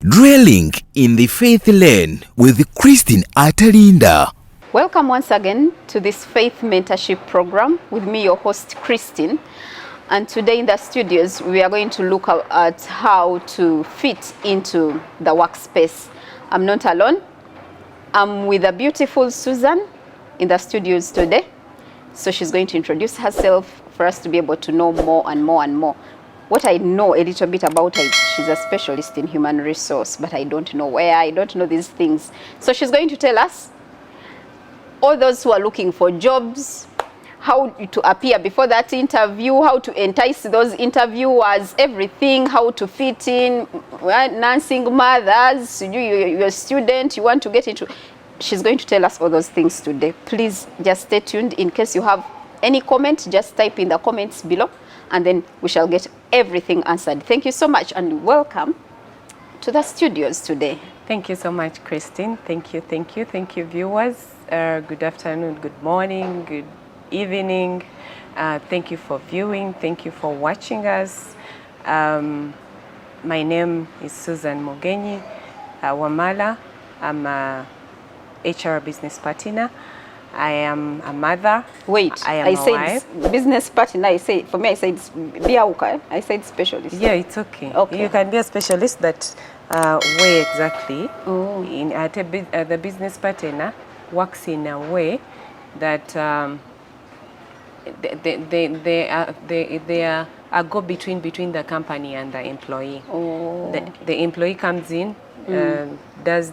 Dwelling in the faith lane with Christine Atalinda. Welcome once again to this Faith Mentorship Program with me, your host, Christine. And today in the studios, we are going to look at how to fit into the workspace. I'm not alone. I'm with the beautiful Suzan in the studios today. So she's going to introduce herself for us to be able to know more and more and more. What I know a little bit about her, she's a specialist in human resource, but I don't know where, I don't know these things. So she's going to tell us, all those who are looking for jobs, how to appear before that interview, how to entice those interviewers, everything, how to fit in, nursing mothers, you're a student, you want to get into. She's going to tell us all those things today. Please just stay tuned. In case you have any comment, just type in the comments below, and then we shall get everything answered. Thank you so much, and welcome to the studios today. Thank you so much, Christine. Thank you, viewers. Good afternoon, good morning, good evening. Thank you for viewing. Thank you for watching us. My name is Suzan Mugenyi Wamala. I'm a HR business partner. I am a mother. Wait, I said wife. Business partner. I said biauka. I said specialist. Yeah, it's okay. Okay. You can be a specialist, but where exactly? Oh. The business partner works in a way that they are a go-between between the company and the employee. Oh. The employee comes in, does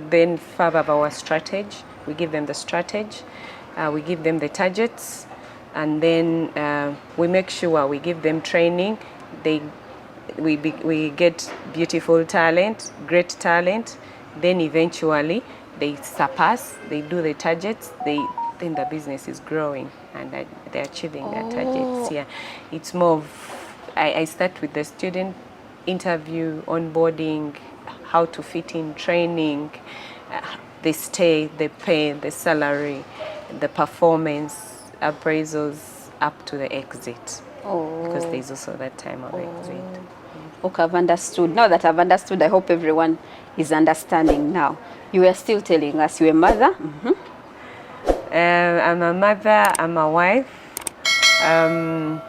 then further our strategy. We give them the strategy, we give them the targets, and then we make sure we give them training. We get beautiful talent, great talent. Then eventually they surpass, they do the targets, then the business is growing and they're achieving their targets. Yeah, it's more of, I start with the student interview, onboarding, how to fit in, training, the stay, the pay, the salary, the performance, appraisals up to the exit. Because there's also that time of exit. Okay, I've understood. Now that I've understood, I hope everyone is understanding now. You were still telling us you're a mother. I'm a mother, I'm a wife, and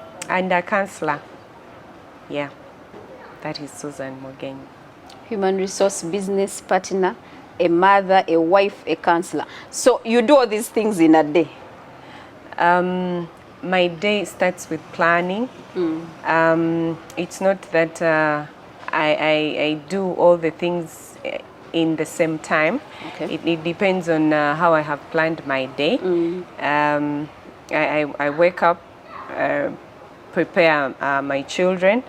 a counselor. Yeah, that is Suzan Mugenyi. Human resource business partner, a mother, a wife, a counselor. So you do all these things in a day? My day starts with planning. It's not that I do all the things in the same time. Okay. It depends on how I have planned my day. I wake up, prepare my children.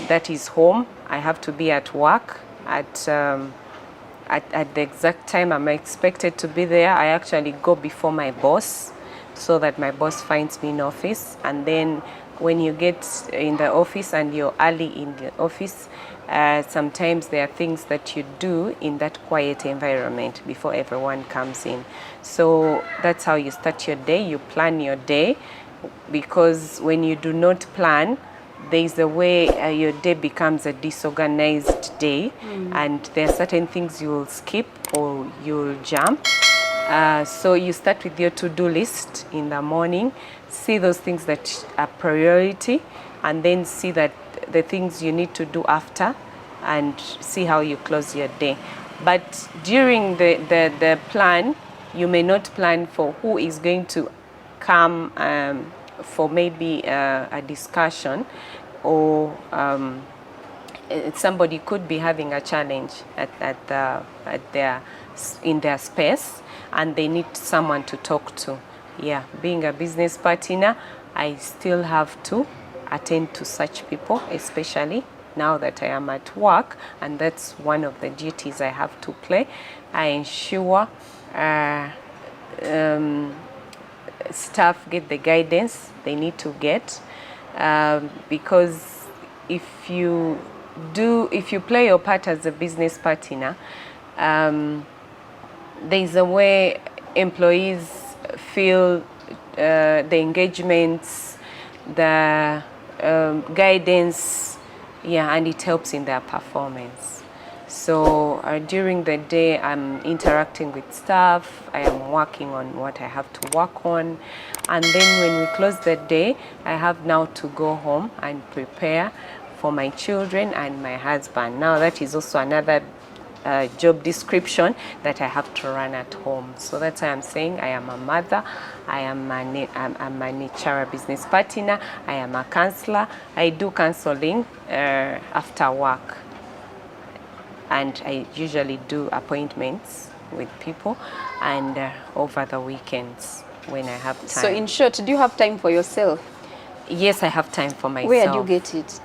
That is home. I have to be at work at the exact time I'm expected to be there. I actually go before my boss so that my boss finds me in office. And then when you get in the office and you're early in the office, sometimes there are things that you do in that quiet environment before everyone comes in. So that's how you start your day. You plan your day, because when you do not plan, there's a way your day becomes a disorganized day, and there are certain things you'll skip or you'll jump. So you start with your to-do list in the morning, see those things that are priority, and then see that the things you need to do after, and see how you close your day. But during the plan, you may not plan for who is going to come for maybe a discussion, or somebody could be having a challenge in their space, and they need someone to talk to. Yeah, being a business partner, I still have to attend to such people, especially now that I am at work, and that's one of the duties I have to play. I ensure staff get the guidance they need to get, because if you play your part as a business partner, there's a way employees feel the engagements, the guidance, Yeah, and it helps in their performance. So during the day, I'm interacting with staff, I am working on what I have to work on. And then when we close the day, I have now to go home and prepare for my children and my husband. Now that is also another job description that I have to run at home. So that's why I'm saying I am a mother, I'm an HR business partner, I am a counselor. I do counseling after work, and I usually do appointments with people and over the weekends when I have time. So in short, do you have time for yourself? Yes, I have time for myself. Where do you get it?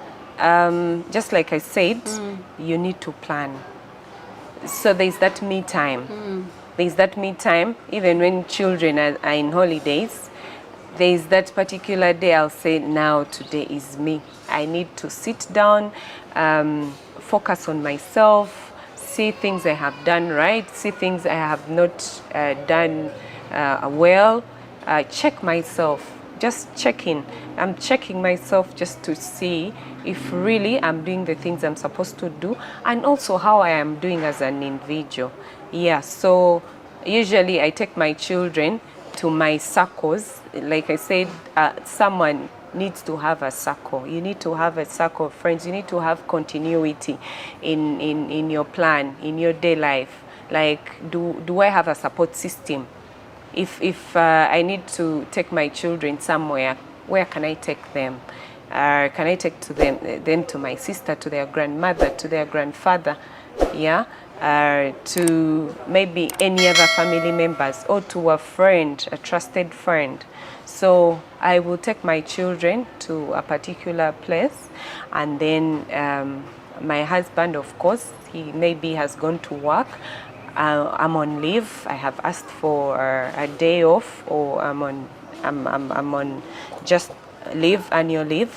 Just like I said, you need to plan. So there's that me time. There's that me time, even when children are in holidays. There's that particular day I'll say, now today is me. I need to sit down, focus on myself, see things I have done right, see things I have not done well, check myself, just check in. I'm checking myself just to see if really I'm doing the things I'm supposed to do, and also how I am doing as an individual. Yeah, so usually I take my children to my circles. Like I said, someone needs to have a circle. You need to have a circle of friends. You need to have continuity in your plan, in your day life. Like, do I have a support system? If I need to take my children somewhere, where can I take them? Can I take them to my sister, to their grandmother, to their grandfather, yeah, to maybe any other family members, or to a friend, a trusted friend. So I will take my children to a particular place, and then my husband, of course, he maybe has gone to work. I'm on leave. I have asked for a day off, or I'm on just leave, annual leave.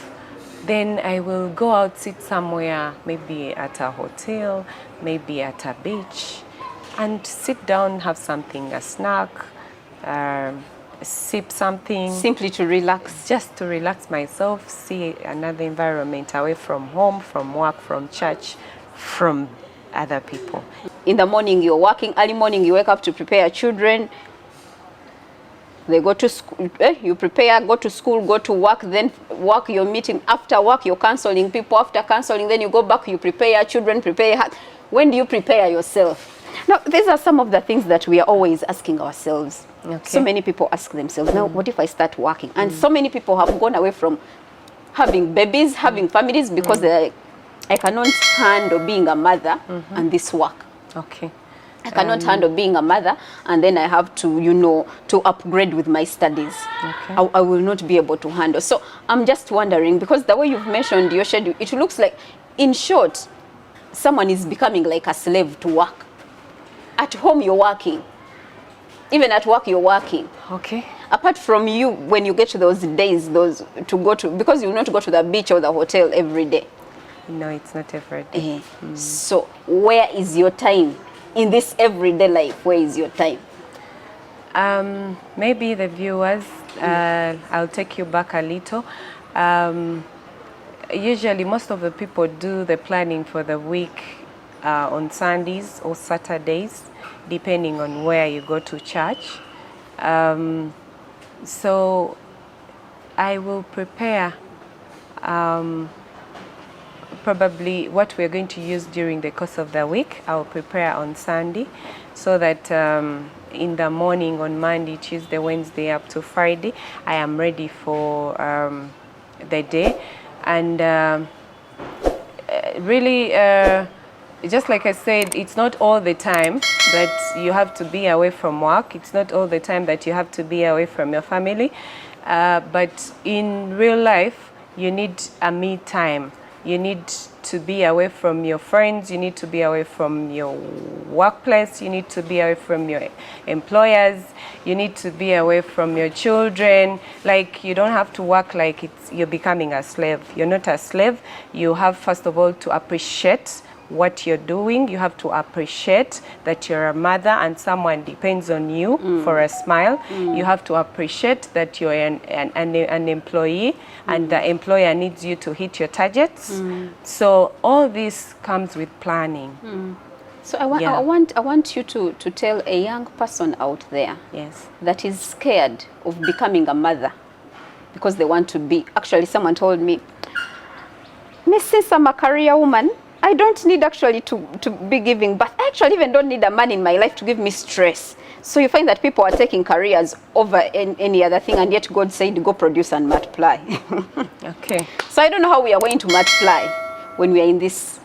Then I will go out, sit somewhere, maybe at a hotel, maybe at a beach, and sit down, have something, a snack, sip something. Simply to relax. Just to relax myself, see another environment, away from home, from work, from church, from other people. In the morning you're working, early morning you wake up to prepare your children. They go to school, you prepare, go to school, go to work, then work, you're meeting. After work, you're counseling people. After counseling, then you go back, you prepare your children, when do you prepare yourself? Now, these are some of the things that we are always asking ourselves. Okay. So many people ask themselves, now, what if I start working? And so many people have gone away from having babies, having families, because they're like, I cannot handle being a mother and this work. Okay. I cannot handle being a mother, and then I have to, to upgrade with my studies. Okay. I will not be able to handle. So I'm just wondering, because the way you've mentioned your schedule, it looks like, in short, someone is becoming like a slave to work. At home, you're working. Even at work, you're working. Okay. Apart from you, when you get to those days, because you will not go to the beach or the hotel every day. No, it's not every day. So where is your time? In this everyday life, where is your time? Maybe the viewers, I'll take you back a little. Usually most of the people do the planning for the week on Sundays or Saturdays, depending on where you go to church. So I will prepare probably what we're going to use during the course of the week. I'll prepare on Sunday, so that in the morning on Monday, Tuesday, Wednesday up to Friday, I am ready for the day. And really, just like I said, it's not all the time that you have to be away from work. It's not all the time that you have to be away from your family. But in real life, you need a me time. You need to be away from your friends, you need to be away from your workplace, you need to be away from your employers, you need to be away from your children. Like, you don't have to work like you're becoming a slave. You're not a slave. You have, first of all, to appreciate what you're doing. You have to appreciate that you're a mother and someone depends on you for a smile. You have to appreciate that you're an employee and the employer needs you to hit your targets. So all this comes with planning. So I want you to tell a young person out there Yes. that is scared of becoming a mother because they want to be. Actually, someone told me, since I'm a career woman, I don't need actually to be giving birth. I actually even don't need a man in my life to give me stress. So you find that people are taking careers over any other thing, and yet God said, go produce and multiply. Okay. So I don't know how we are going to multiply when we are in this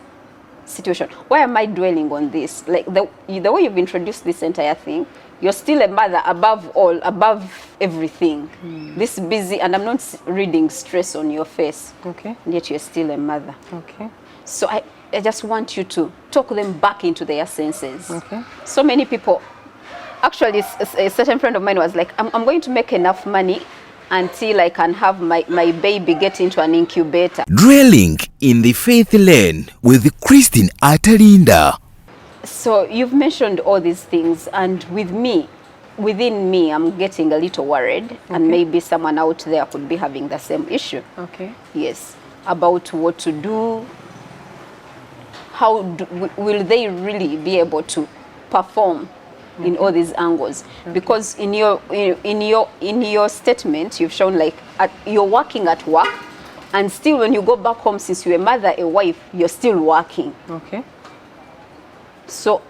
situation. Why am I dwelling on this? Like the way you've introduced this entire thing, you're still a mother above all, above everything. This busy, and I'm not reading stress on your face. Okay. And yet you're still a mother. Okay. So I just want you to talk them back into their senses. Okay. So many people, actually a certain friend of mine was like, I'm going to make enough money until I can have my baby get into an incubator. Dwelling in the faith lane with Christine Atalinda. So you've mentioned all these things, and within me, I'm getting a little worried, and maybe someone out there could be having the same issue. Okay. Yes, about what to do. How will they really be able to perform in all these angles? Because in your statement, you've shown like you're working at work, and still when you go back home, since you're a mother, a wife, you're still working. Okay. So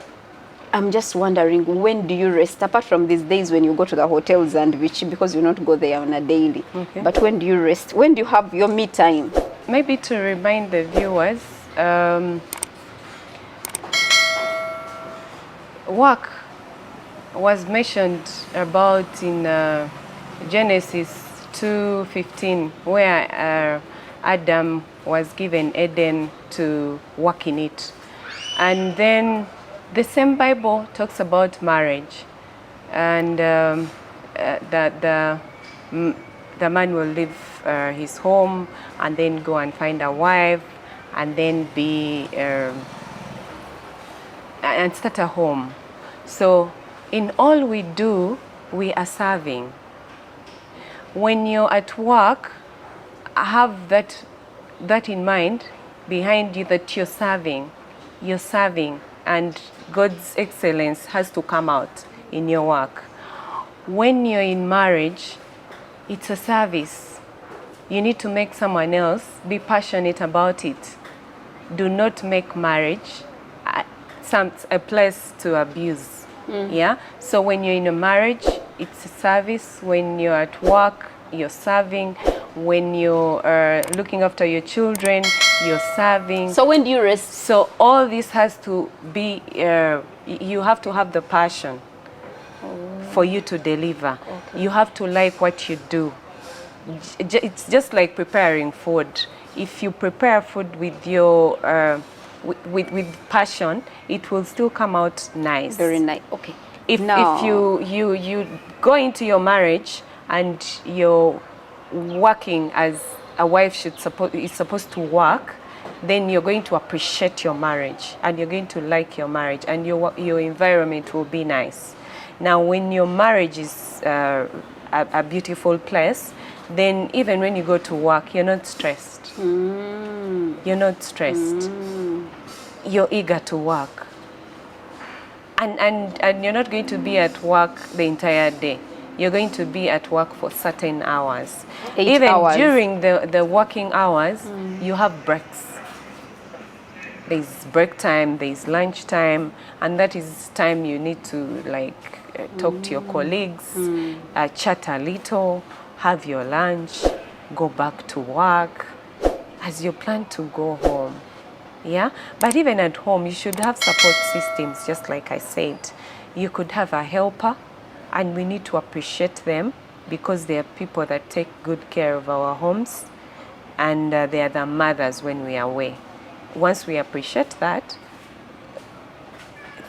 I'm just wondering, when do you rest? Apart from these days when you go to the hotels and which, because you not go there on a daily. Okay. But when do you rest? When do you have your me time? Maybe to remind the viewers, work was mentioned about in Genesis 2:15, where Adam was given Eden to work in it. And then the same Bible talks about marriage, and that the man will leave his home and then go and find a wife and then be and start a home. So in all we do, we are serving. When you're at work, have that in mind behind you, that you're serving, and God's excellence has to come out in your work. When you're in marriage, it's a service. You need to make someone else be passionate about it. Do not make marriage a place to abuse. Yeah. So when you're in a marriage, it's a service. When you're at work, you're serving. When you're looking after your children, you're serving. So when do you rest? So all this has to be, you have to have the passion for you to deliver. Okay. You have to like what you do. It's just like preparing food. If you prepare food with your with passion, it will still come out nice. Very nice. Okay. If you go into your marriage and you're working as a wife is supposed to work, then you're going to appreciate your marriage and you're going to like your marriage, and your environment will be nice. Now, when your marriage is a beautiful place, then even when you go to work, you're not stressed. You're not stressed. You're eager to work. And you're not going to be at work the entire day. You're going to be at work for certain hours. 8 hours. During the working hours, you have breaks. There's break time, there's lunch time, and that is time you need to talk to your colleagues, chat a little, have your lunch, go back to work as you plan to go home. Yeah, but even at home, you should have support systems, just like I said. You could have a helper, and we need to appreciate them because they are people that take good care of our homes, and they are the mothers when we are away. Once we appreciate that,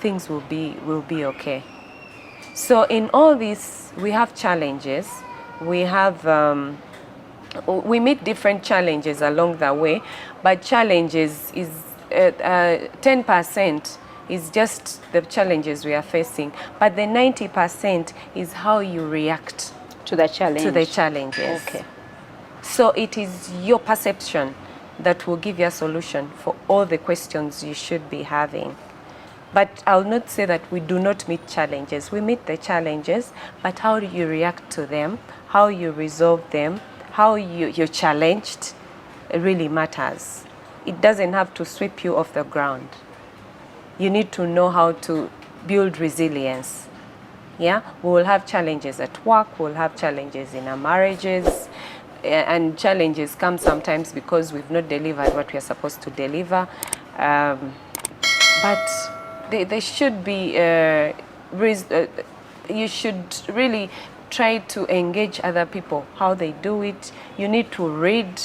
things will be okay. So in all this, we have challenges. We have we meet different challenges along the way, but challenges is 10% is just the challenges we are facing, but the 90% is how you react To the challenge. to the challenges. Okay. So it is your perception that will give you a solution for all the questions you should be having. But I'll not say that we do not meet challenges. We meet the challenges, but how do you react to them, how you resolve them, how you're challenged, it really matters. It doesn't have to sweep you off the ground. You need to know how to build resilience. Yeah, we will have challenges at work, we'll have challenges in our marriages, and challenges come sometimes because we've not delivered what we are supposed to deliver. But they should be, you should really try to engage other people, how they do it. You need to read.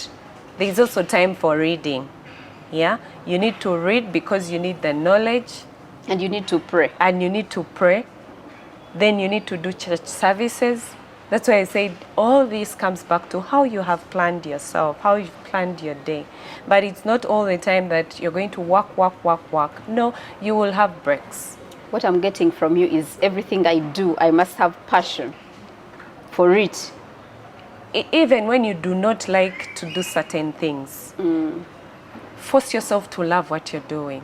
There's also time for reading. Yeah, you need to read because you need the knowledge. And you need to pray. And you need to pray. Then you need to do church services. That's why I said all this comes back to how you have planned yourself, how you've planned your day. But it's not all the time that you're going to work. No, you will have breaks. What I'm getting from you is everything I do, I must have passion for it. Even when you do not like to do certain things, force yourself to love what you're doing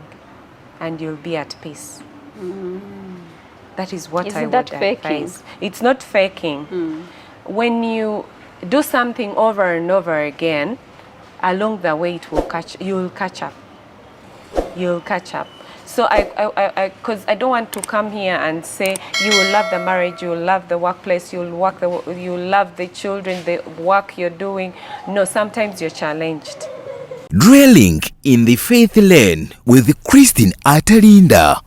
and you'll be at peace. That is what I would advise. It's not faking. When you do something over and over again, along the way you'll catch up. You'll catch up. So because I don't want to come here and say you will love the marriage, you will love the workplace, you will love the children, the work you're doing. No, sometimes you're challenged. Dwelling in the faith lane with Christine Atalinda.